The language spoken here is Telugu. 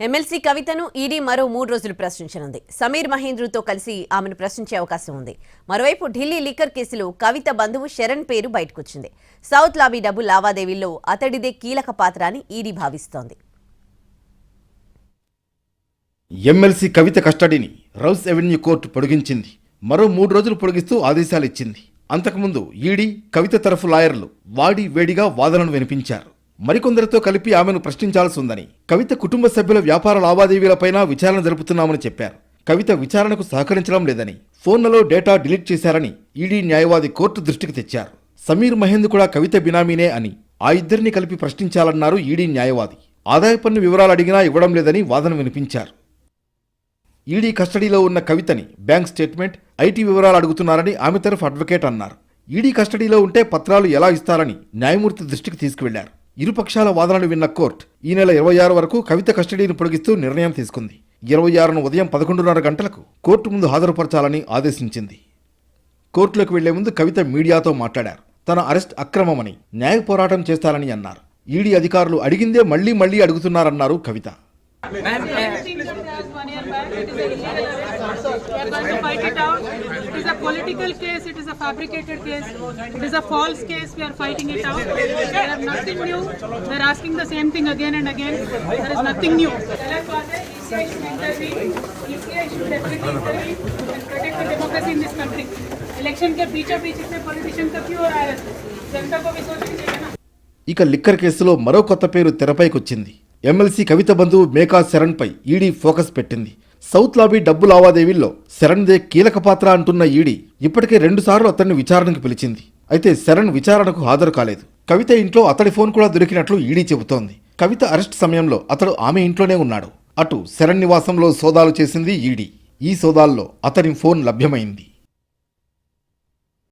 ఎమ్మెల్సీ కవితను ఈడీ మరో 3 రోజులు ప్రశ్నించనుంది. సమీర్ మహేంద్రతో కలిసి ఆమెను ప్రశ్నించే అవకాశం ఉంది. మరోవైపు ఢిల్లీ లిక్కర్ కేసులో కవిత బంధువు శరణ్ పేరు బయటకొచ్చింది. సౌత్ లాబీ డబ్బు లావాదేవీల్లో అతడిదే కీలక పాత్ర అని ఈడీ భావిస్తోంది. ఎమ్మెల్సీ కవిత కస్టడీని రౌస్ ఎవెన్యూ కోర్టు పొడిగించింది. మరో 3 రోజులు పొడిగిస్తూ ఆదేశాలిచ్చింది. అంతకుముందు ఈడీ, కవిత తరఫు లాయర్లు వాడి వేడిగా వాదనను వినిపించారు. మరికొందరితో కలిపి ఆమెను ప్రశ్నించాల్సి ఉందని, కవిత కుటుంబ సభ్యుల వ్యాపార లావాదేవీలపైన విచారణ జరుపుతున్నామని చెప్పారు. కవిత విచారణకు సహకరించడం లేదని, ఫోన్లలో డేటా డిలీట్ చేశారని ఈడీ న్యాయవాది కోర్టు దృష్టికి తెచ్చారు. సమీర్ మహేంద్ర కూడా కవిత బినామీనే అని ఆ ఇద్దరిని కలిపి ప్రశ్నించాలన్నారు ఈడీ న్యాయవాది. ఆదాయ పన్ను వివరాలు అడిగినా ఇవ్వడం లేదని వాదన వినిపించారు. ఈడీ కస్టడీలో ఉన్న కవితని బ్యాంక్ స్టేట్మెంట్, ఐటీ వివరాలు అడుగుతున్నారని ఆమె తరఫు అడ్వకేట్ అన్నారు. ఈడీ కస్టడీలో ఉంటే పత్రాలు ఎలా ఇస్తారని న్యాయమూర్తి దృష్టికి తీసుకువెళ్లారు. ఇరుపక్షాల వాదనలు విన్న కోర్టు ఈ నెల 26 వరకు కవిత కస్టడీని పొడిగిస్తూ నిర్ణయం తీసుకుంది. 26ను ఉదయం 11:30 గంటలకు కోర్టు ముందు హాజరుపరచాలని ఆదేశించింది. కోర్టులోకి వెళ్లే ముందు కవిత మీడియాతో మాట్లాడారు. తన అరెస్ట్ అక్రమమని, న్యాయ పోరాటం చేస్తారని అన్నారు. ఈడీ అధికారులు అడిగిందే మళ్లీ అడుగుతున్నారన్నారు కవిత. It is a political case, it is a fabricated case, it is a false case, we are fighting it out. There is nothing new, they are asking the same thing again and again, there is nothing new. ECI should intervene, ECI should definitely intervene and protect the democracy in this country. Election के पीछे इतने politician तक क्यों हो रहा है? जनता को भी सोचना चाहिए ना. ఇక లిక్కర్ కేసులో మరో కొత్త పేరు తెరపైకొచ్చింది. ఎమ్మెల్సీ కవిత బంధువు మేకా శరణ్ పై ఈడీ ఫోకస్ పెట్టింది. సౌత్ లాబీ డబ్బు లావాదేవీల్లో శరణ్దే కీలక పాత్ర అంటున్న ఈడీ ఇప్పటికే 2 సార్లు అతన్ని విచారణకు పిలిచింది. అయితే శరణ్ విచారణకు హాజరు కాలేదు. కవిత ఇంట్లో అతడి ఫోన్ కూడా దొరికినట్లు ఈడీ చెబుతోంది. కవిత అరెస్ట్ సమయంలో అతడు ఆమె ఇంట్లోనే ఉన్నాడు. అటు శరణ్ నివాసంలో సోదాలు చేసింది ఈడీ. ఈ సోదాల్లో అతని ఫోన్ లభ్యమైంది.